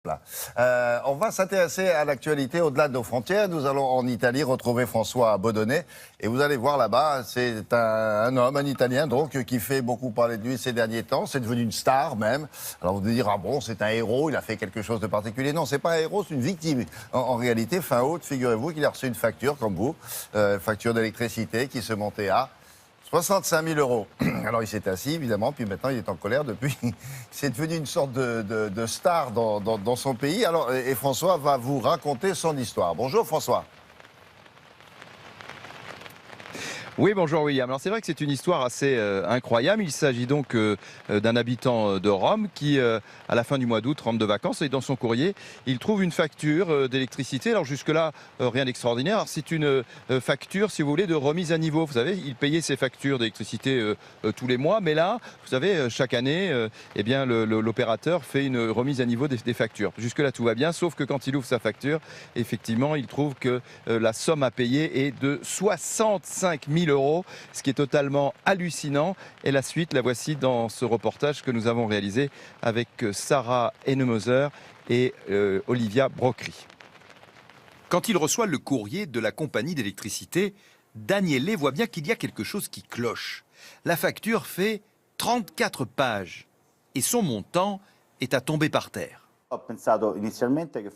Voilà. On va s'intéresser à l'actualité au-delà de nos frontières. Nous allons en Italie retrouver François Baudonnet. Et vous allez voir là-bas, c'est un homme, un Italien donc, qui fait beaucoup parler de lui ces derniers temps. C'est devenu une star même. Alors vous allez dire, ah bon, c'est un héros, il a fait quelque chose de particulier. Non, c'est pas un héros, c'est une victime. En réalité, fin août, figurez-vous qu'il a reçu une facture, comme vous, facture d'électricité qui se montait à 65 000 euros. Alors il s'est assis, évidemment, puis maintenant il est en colère depuis. C'est devenu une sorte de star dans son pays. Alors, et François va vous raconter son histoire. Bonjour François. Oui, bonjour William. Alors c'est vrai que c'est une histoire assez incroyable. Il s'agit donc d'un habitant de Rome qui, à la fin du mois d'août, rentre de vacances et dans son courrier, il trouve une facture d'électricité. Alors jusque-là, rien d'extraordinaire. Alors c'est une facture, si vous voulez, de remise à niveau. Vous savez, il payait ses factures d'électricité tous les mois, mais là, vous savez, chaque année, eh bien, l'opérateur fait une remise à niveau des factures. Jusque-là, tout va bien, sauf que quand il ouvre sa facture, effectivement, il trouve que la somme à payer est de 65 000 euros, ce qui est totalement hallucinant. Et la suite, la voici dans ce reportage que nous avons réalisé avec Sarah Hennemoser et Olivia Brocri. Quand il reçoit le courrier de la compagnie d'électricité, Daniele voit bien qu'il y a quelque chose qui cloche. La facture fait 34 pages et son montant est à tomber par terre.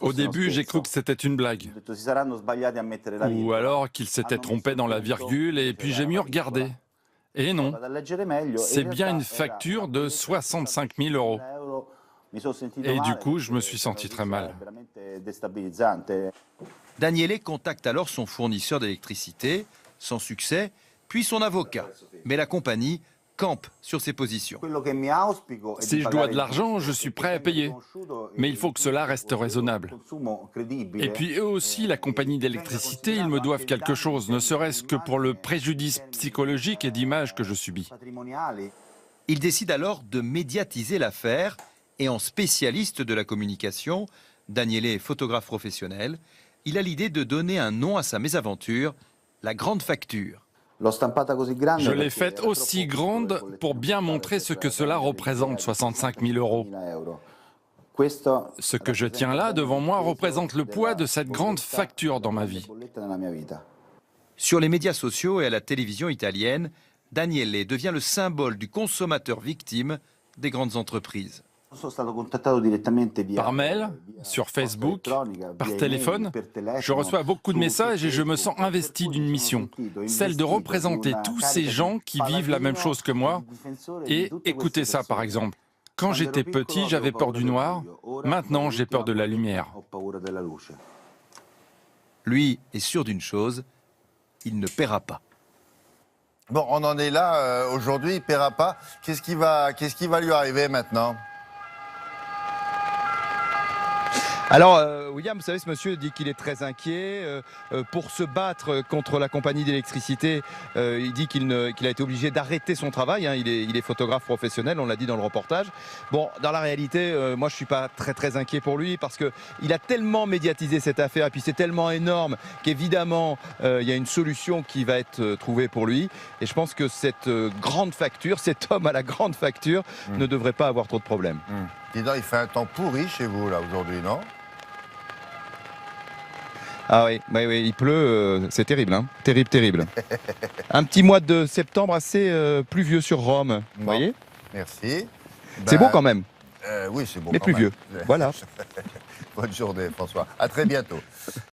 Au début, j'ai cru que c'était une blague. Ou alors qu'il s'était trompé dans la virgule et puis j'ai mieux regardé. Et non, c'est bien une facture de 65 000 euros. Et du coup, je me suis senti très mal. Daniele contacte alors son fournisseur d'électricité, sans succès, puis son avocat. Mais la compagnie campe sur ses positions. Si je dois de l'argent, je suis prêt à payer. Mais il faut que cela reste raisonnable. Et puis eux aussi, la compagnie d'électricité, ils me doivent quelque chose, ne serait-ce que pour le préjudice psychologique et d'image que je subis. Il décide alors de médiatiser l'affaire et en spécialiste de la communication, Daniele est photographe professionnel, il a l'idée de donner un nom à sa mésaventure, la grande facture. Je l'ai faite aussi grande pour bien montrer ce que cela représente, 65 000 euros. Ce que je tiens là devant moi représente le poids de cette grande facture dans ma vie. Sur les médias sociaux et à la télévision italienne, Daniele devient le symbole du consommateur victime des grandes entreprises. Par mail, sur Facebook, par téléphone, je reçois beaucoup de messages et je me sens investi d'une mission, celle de représenter tous ces gens qui vivent la même chose que moi. Et écoutez ça par exemple, quand j'étais petit, j'avais peur du noir, maintenant j'ai peur de la lumière. Lui est sûr d'une chose, il ne paiera pas. Bon, on en est là aujourd'hui, il ne paiera pas. Qu'est-ce qui va lui arriver maintenant ? Alors, William, vous savez, ce monsieur dit qu'il est très inquiet. Pour se battre contre la compagnie d'électricité, il dit qu'il a été obligé d'arrêter son travail. Hein. Il est photographe professionnel, on l'a dit dans le reportage. Bon, dans la réalité, moi, je ne suis pas très inquiet pour lui parce qu'il a tellement médiatisé cette affaire et puis c'est tellement énorme qu'évidemment, il y a une solution qui va être trouvée pour lui. Et je pense que cette grande facture, cet homme à la grande facture, ne devrait pas avoir trop de problèmes. Dis donc, il fait un temps pourri chez vous, là, aujourd'hui, non ? Ah oui, il pleut, c'est terrible, hein. Terrible. Un petit mois de septembre assez pluvieux sur Rome, vous voyez ? Merci. C'est beau quand même. Oui, c'est beau mais quand pluvieux, même. voilà. Bonne journée, François. À très bientôt.